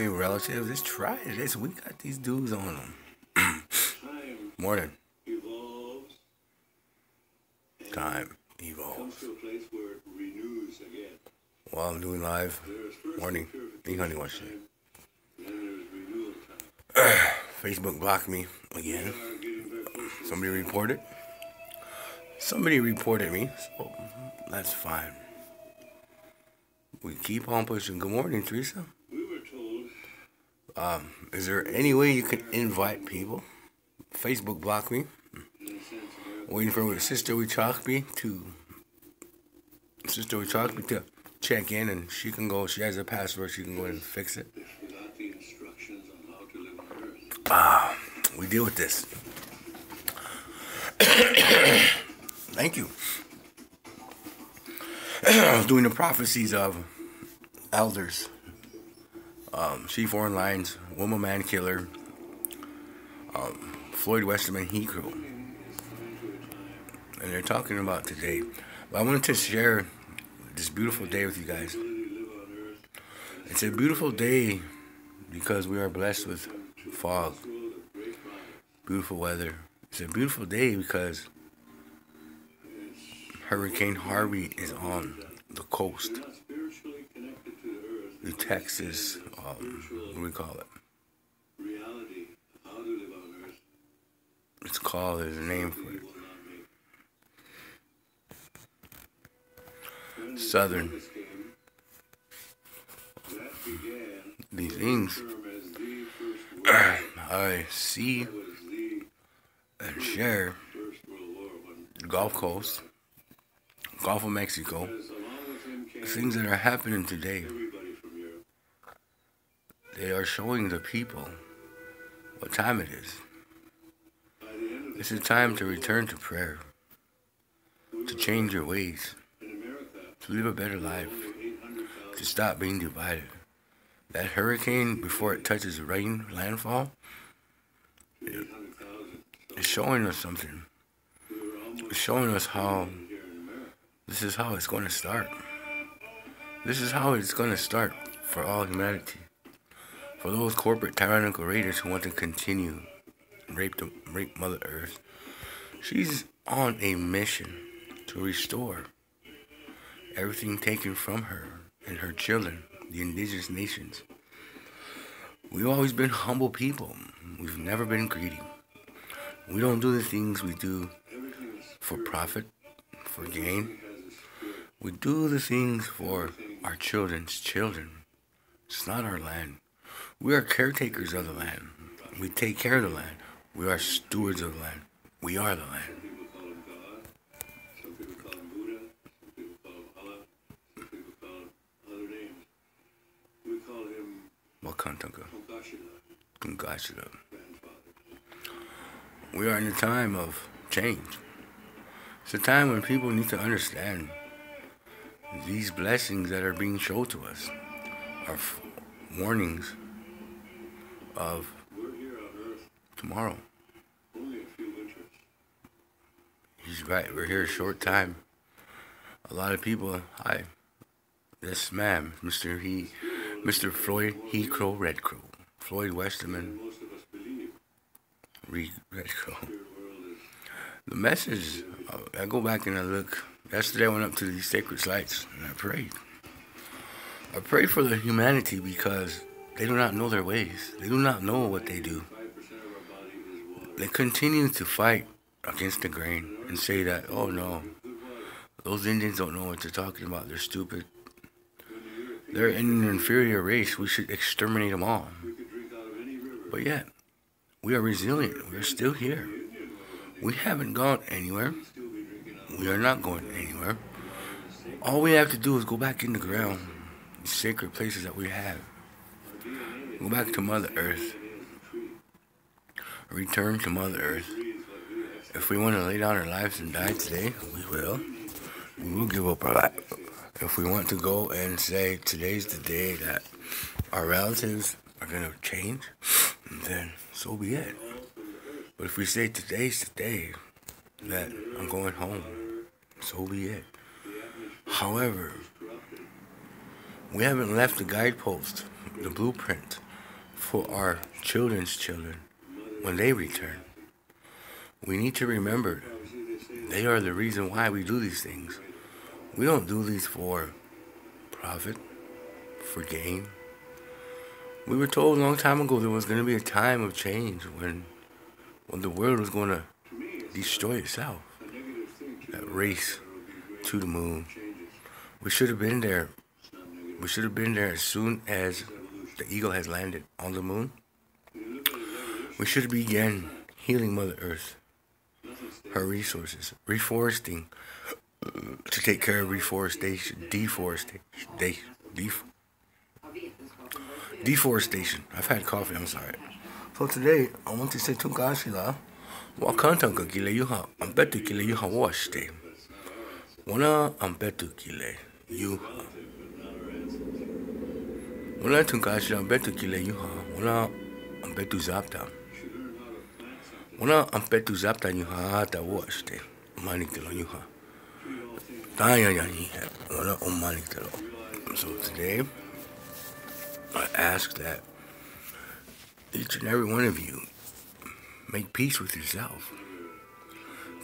Okay, relatives, let's try this. We got these dudes on them. Morning. Time evolves. While I'm doing live. Morning. Hey, honey, watch it. Facebook blocked me again. Somebody reported. Somebody reported me, so that's fine. We keep on pushing. Good morning, Teresa. Is there any way you can invite people? Facebook blocked me. Waiting for Sister Wichakbi to check in, and she can go. She has a password. She can go and fix it. We deal with this. Thank you. I was doing the prophecies of elders, She4 Lines, Woman Man Killer, Floyd Westerman Hecro, and they're talking about today. But I wanted to share this beautiful day with you guys. It's a beautiful day because we are blessed with fog, beautiful weather. It's a beautiful day because Hurricane Harvey is on the coast. The Texas, what do we call it? It's called, there's a name for it. Southern. These things I see and share the Gulf Coast, Gulf of Mexico, things that are happening today. They are showing the people what time it is. This is time to return to prayer, to change your ways, to live a better life, to stop being divided. That hurricane, before it touches rain, landfall, it's showing us something. It's showing us how this is how it's going to start. This is how it's going to start for all humanity. For those corporate tyrannical raiders who want to continue rape Mother Earth, she's on a mission to restore everything taken from her and her children, the indigenous nations. We've always been humble people. We've never been greedy. We don't do the things we do for profit, for gain. We do the things for our children's children. It's not our land. We are caretakers of the land. We take care of the land. We are stewards of the land. We are the land. Wakantaka. Kungashira. We are in a time of change. It's a time when people need to understand these blessings that are being shown to us are warnings of tomorrow. He's right. We're here a short time. A lot of people. Hi. Yes, ma'am. Mr. Floyd Hecro Red Crow. Floyd Westerman Red Crow. The message. I go back and I look. Yesterday I went up to these sacred sites and I prayed. I prayed for the humanity because they do not know their ways. They do not know what they do. They continue to fight against the grain and say that, oh no, those Indians don't know what they're talking about. They're stupid. They're in an inferior race. We should exterminate them all. But yet, we are resilient. We're still here. We haven't gone anywhere. We are not going anywhere. All we have to do is go back in the ground, the sacred places that we have. Go back to Mother Earth. Return to Mother Earth. If we want to lay down our lives and die today, we will. We will give up our life. If we want to go and say today's the day that our relatives are going to change, then so be it. But if we say today's the day that I'm going home, so be it. However, we haven't left the guidepost, the blueprint for our children's children when they return. We need to remember they are the reason why we do these things. We don't do these for profit, for gain. We were told a long time ago there was going to be a time of change when the world was going to destroy itself. That race to the moon. We should have been there. We should have been there as soon as the eagle has landed on the moon. We should have begun healing Mother Earth, her resources, reforesting to take care of deforestation. I've had coffee, I'm sorry. So today, I want to say Tunkashila, Wakantanka Kile Yuha, Ambetu Kile Yuha Washte. Wana Ambetu Kile Yuha. Wana Tunkashila Ambetu Kile Yuha, Wana Ambetu Zapta. Wana Ambetu Zapta Yuha Ata Washte. Manikelo Yuha. So today, I ask that each and every one of you make peace with yourself.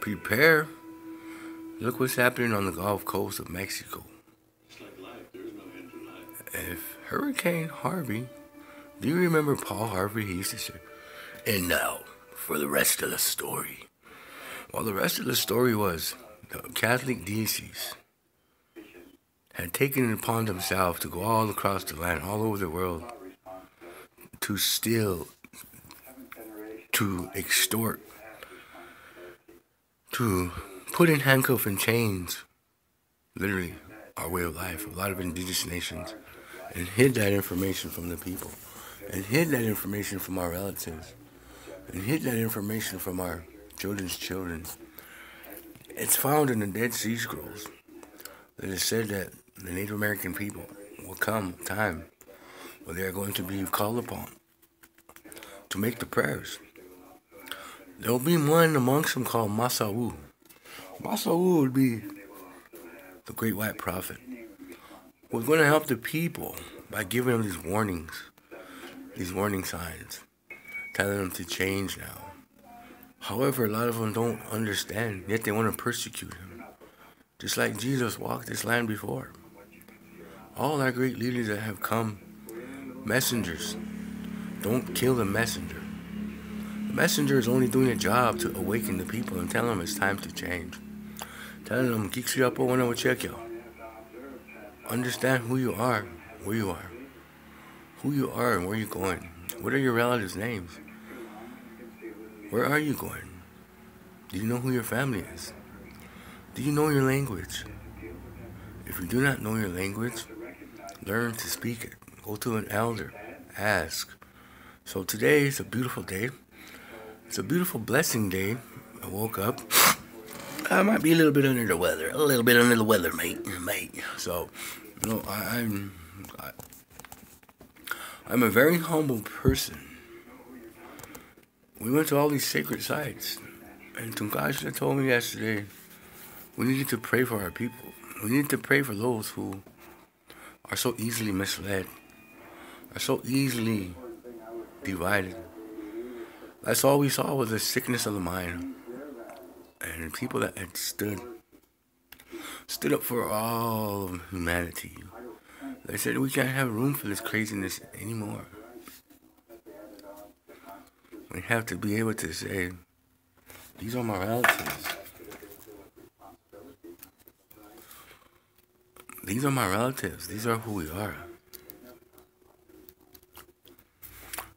Prepare. Look what's happening on the Gulf Coast of Mexico. If Hurricane Harvey, do you remember Paul Harvey? He used to say, and now for the rest of the story. Well, the rest of the story was the Catholic diocese had taken it upon themselves to go all across the land, all over the world, to steal, to extort, to put in handcuffs and chains, literally our way of life, a lot of indigenous nations, and hid that information from the people, and hid that information from our relatives, and hid that information from our children's children. It's found in the Dead Sea Scrolls that it said that the Native American people will come a time where they are going to be called upon to make the prayers. There will be one amongst them called Masawu. Masawu would be the great white prophet who was going to help the people by giving them these warnings, these warning signs, telling them to change now. However, a lot of them don't understand, yet they want to persecute him. Just like Jesus walked this land before. All our great leaders that have come, messengers, don't kill the messenger. The messenger is only doing a job to awaken the people and tell them it's time to change. Telling them, understand who you are, where you are. Who you are and where you're going. What are your relatives' names? Where are you going? Do you know who your family is? Do you know your language? If you do not know your language, learn to speak it. Go to an elder. Ask. So today is a beautiful day. It's a beautiful blessing day. I woke up. I might be a little bit under the weather. A little bit under the weather, mate. So, you know, I'm a very humble person. We went to all these sacred sites. And Tunkashla told me yesterday, we needed to pray for our people. We need to pray for those who are so easily misled, are so easily divided. That's all we saw was the sickness of the mind. And people that had stood up for all of humanity. They said we can't have room for this craziness anymore. We have to be able to say, these are my relatives. These are my relatives. These are who we are.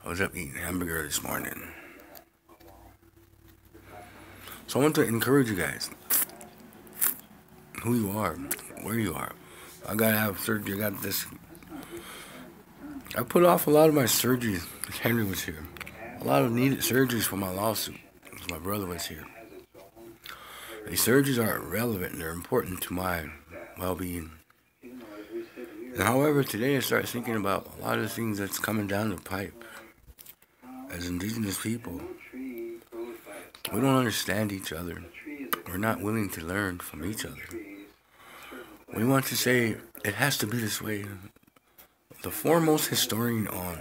I was up eating hamburger this morning. So I want to encourage you guys. Who you are. Where you are. I gotta have surgery. I got this. I put off a lot of my surgeries because Henry was here. A lot of needed surgeries for my lawsuit because my brother was here. These surgeries are relevant and they're important to my well-being. And however, today I start thinking about a lot of things that's coming down the pipe. As indigenous people, we don't understand each other. We're not willing to learn from each other. We want to say, it has to be this way. The foremost historian on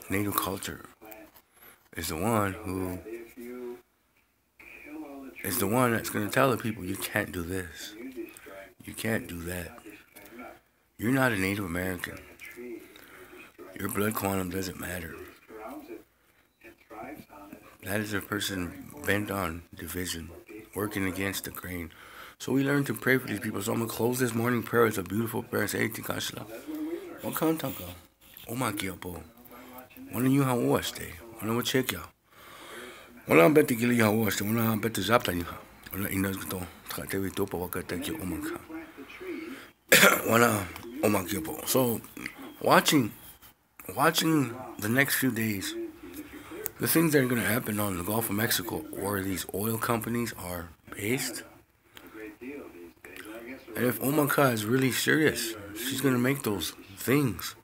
native culture is the one who is the one that's going to tell the people, you can't do this. You can't do that. You're not a Native American. Your blood quantum doesn't matter. That is a person bent on division, working against the grain. So we learn to pray for these people. So I'm going to close this morning prayer. It's a beautiful prayer. Say, Tikashla. Wakantaka. Omakiapo. One of you have watched it. One of you check ya. One of bet the gilly have watched it. One of bet the zaptaniha. One of Inas to Tatevi Topa Wakataki Omaka. One of Omakiapo. So watching the next few days, the things that are going to happen on the Gulf of Mexico, where these oil companies are based. And if Omaka is really serious, she's going to make those things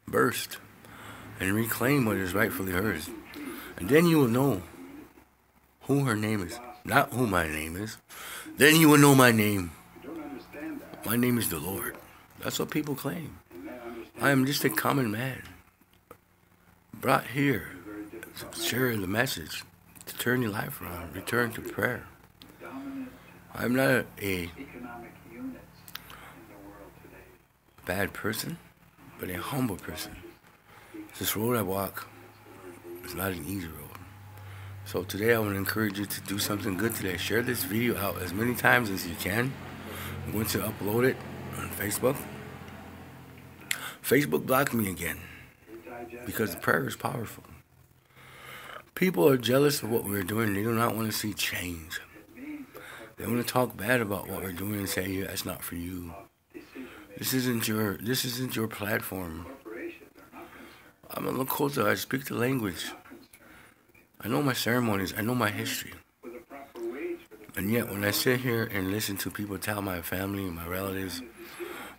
burst and reclaim what is rightfully hers. And then you will know who her name is, not who my name is. Then you will know my name. My name is the Lord. That's what people claim. I am just a common man, brought here to share the message, to turn your life around, return to prayer. I'm not a bad person, but a humble person. This road I walk is not an easy road. So today I want to encourage you to do something good today. Share this video out as many times as you can. I'm going to upload it on Facebook. Facebook blocked me again because the prayer is powerful. People are jealous of what we're doing. They do not want to see change. They want to talk bad about what we're doing and say, yeah, that's not for you. This isn't your platform. I'm a Lakota. I speak the language. I know my ceremonies. I know my history. And yet, when I sit here and listen to people tell my family, my relatives,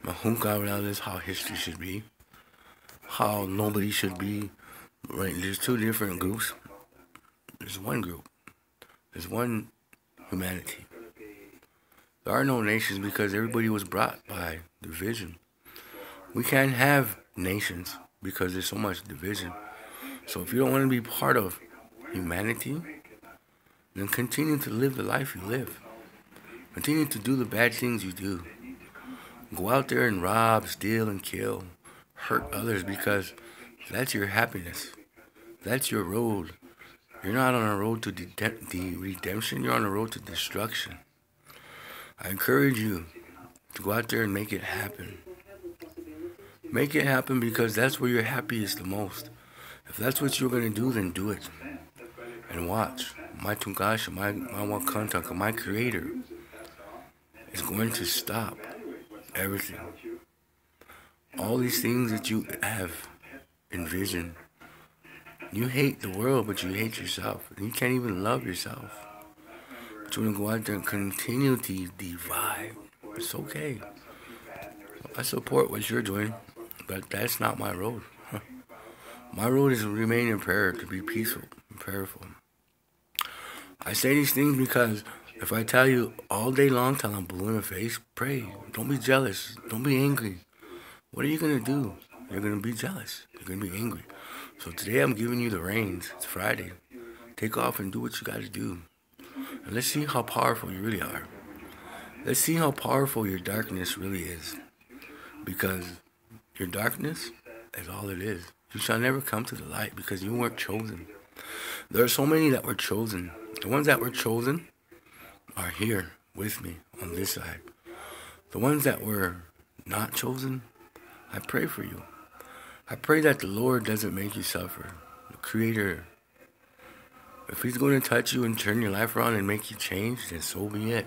my Hunka relatives, how history should be, how nobody should be, right? There's two different groups. There's one group. There's one humanity. There are no nations because everybody was brought by division. We can't have nations because there's so much division. So if you don't want to be part of humanity, then continue to live the life you live. Continue to do the bad things you do. Go out there and rob, steal, and kill. Hurt others because that's your happiness. That's your road. You're not on a road to the redemption. You're on a road to destruction. I encourage you to go out there and make it happen. Make it happen because that's where you're happiest the most. If that's what you're going to do, then do it. And watch. My Tungasha, my Wakantaka, my Creator is going to stop everything. All these things that you have envisioned. You hate the world, but you hate yourself. You can't even love yourself. But you want to go out there and continue to divide. It's okay. I support what you're doing, but that's not my road. My road is to remain in prayer, to be peaceful and prayerful. I say these things because if I tell you all day long till I'm blue in the face, pray. Don't be jealous. Don't be angry. What are you going to do? You're going to be jealous. You're going to be angry. So today I'm giving you the reins. It's Friday. Take off and do what you got to do. And let's see how powerful you really are. Let's see how powerful your darkness really is. Because your darkness is all it is. You shall never come to the light because you weren't chosen. There are so many that were chosen. The ones that were chosen are here with me on this side. The ones that were not chosen, I pray for you. I pray that the Lord doesn't make you suffer. The Creator, if He's going to touch you and turn your life around and make you change, then so be it.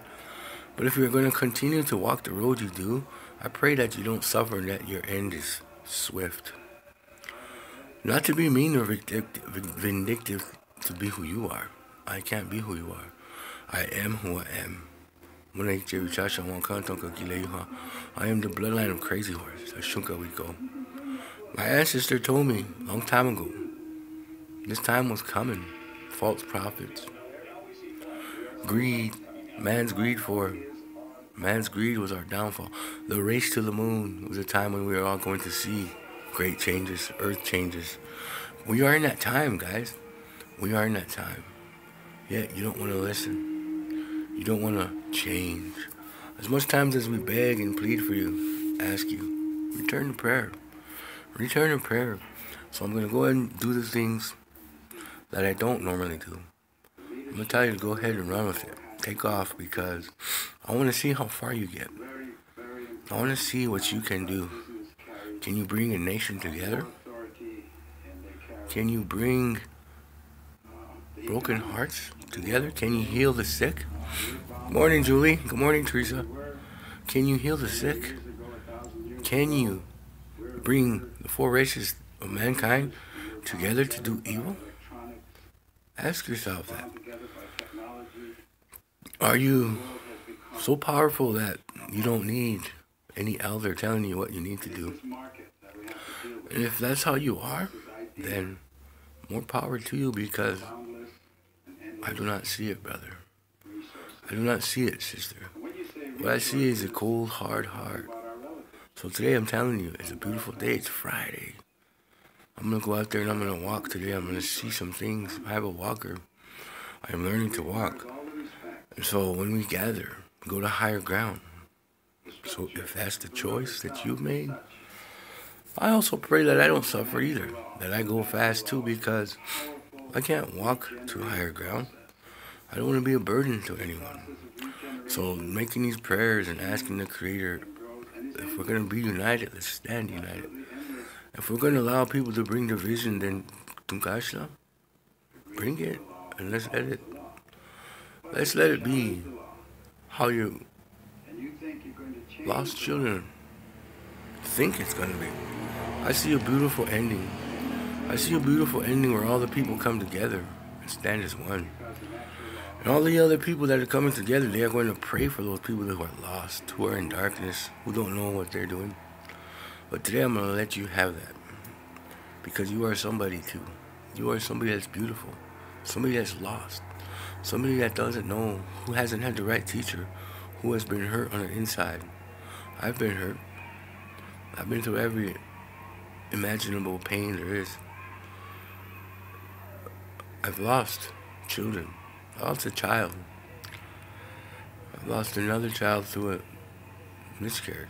But if you're going to continue to walk the road you do, I pray that you don't suffer and that your end is swift. Not to be mean or vindictive, to be who you are. I can't be who you are. I am who I am. I am the bloodline of Crazy Horse. My ancestor told me a long time ago, this time was coming. False prophets. Greed. Man's greed was our downfall. The race to the moon was a time when we were all going to see great changes, earth changes. We are in that time, guys. We are in that time. Yet you don't want to listen. You don't want to change. As much times as we beg and plead for you, ask you, return to prayer. Return to prayer. So I'm going to go ahead and do the things that I don't normally do. I'm going to tell you to go ahead and run with it. Take off, because I want to see how far you get. I want to see what you can do. Can you bring a nation together? Can you bring broken hearts together? Can you heal the sick? Good morning, Julie. Good morning, Teresa. Can you heal the sick? Can you bring the four races of mankind together to do evil? Ask yourself that. Are you so powerful that you don't need any elder telling you what you need to do? And if that's how you are, then more power to you, because I do not see it, brother. I do not see it, sister. What I see is a cold, hard heart. So today I'm telling you, it's a beautiful day. It's Friday. I'm going to go out there and I'm going to walk today. I'm going to see some things. I have a walker. I am learning to walk. And so when we gather, go to higher ground. So if that's the choice that you've made, I also pray that I don't suffer either. That I go fast too, because I can't walk to higher ground. I don't want to be a burden to anyone. So making these prayers and asking the Creator, if we're going to be united, let's stand united. If we're going to allow people to bring division, then Tunkashla, bring it, and let's let it be how you lost children think it's going to be. I see a beautiful ending. I see a beautiful ending where all the people come together and stand as one. And all the other people that are coming together, they are going to pray for those people who are lost, who are in darkness, who don't know what they're doing. But today I'm going to let you have that, because you are somebody too. You are somebody that's beautiful, somebody that's lost, somebody that doesn't know, who hasn't had the right teacher, who has been hurt on the inside. I've been hurt. I've been through every imaginable pain there is. I've lost children. I lost a child. I've lost another child through a miscarriage.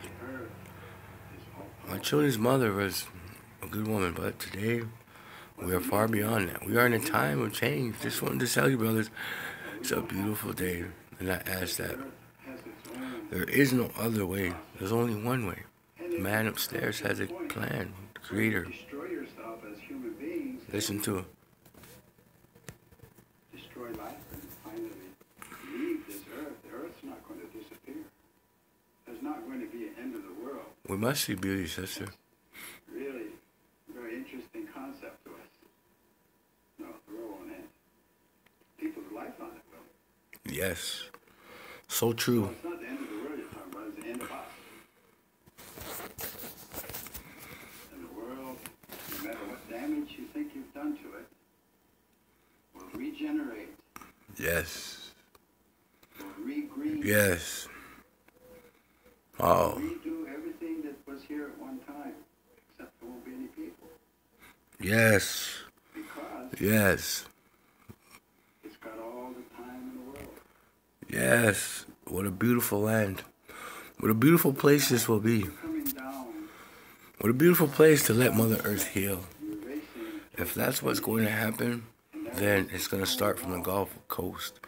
My children's mother was a good woman, but today we are far beyond that. We are in a time of change. Just wanted to tell you, brothers, it's a beautiful day. And I ask that there is no other way. There's only one way. The man upstairs has a plan. The Creator. Listen to him. Destroy life and finally leave this earth. The earth's not going to disappear. There's not going to be an end of the world. We must see beauty, sister. Really, a very interesting concept to us. No, the world won't end. People's life on it will. Yes. So true. Well, it's not the end of the world you're talking about, it's the end of us. And the world, no matter what damage you think you've done to it, will regenerate. Yes. Will regreen. Yes. Oh. Redo everything that was here at one time, except there won't be any people. Yes. Because yes. It's got all the time in the world. Yes. What a beautiful land. What a beautiful place this will be. What a beautiful place to let Mother Earth heal. If that's what's going to happen, then it's going to start from the Gulf Coast.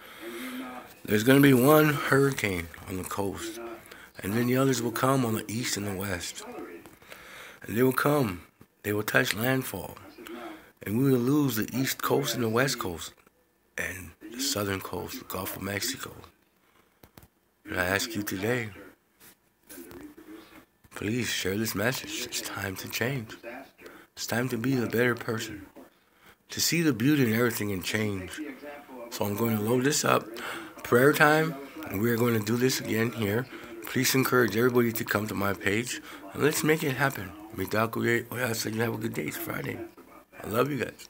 There's going to be one hurricane on the coast, and then the others will come on the east and the west. And they will come. They will touch landfall. And we will lose the east coast and the west coast, and the southern coast, the Gulf of Mexico. And I ask you today, please share this message. It's time to change. It's time to be a better person. To see the beauty in everything and change. So I'm going to load this up. Prayer time. And we are going to do this again here. Please encourage everybody to come to my page. And let's make it happen. May God create. Oh, yeah, so you have a good day. It's Friday. I love you guys.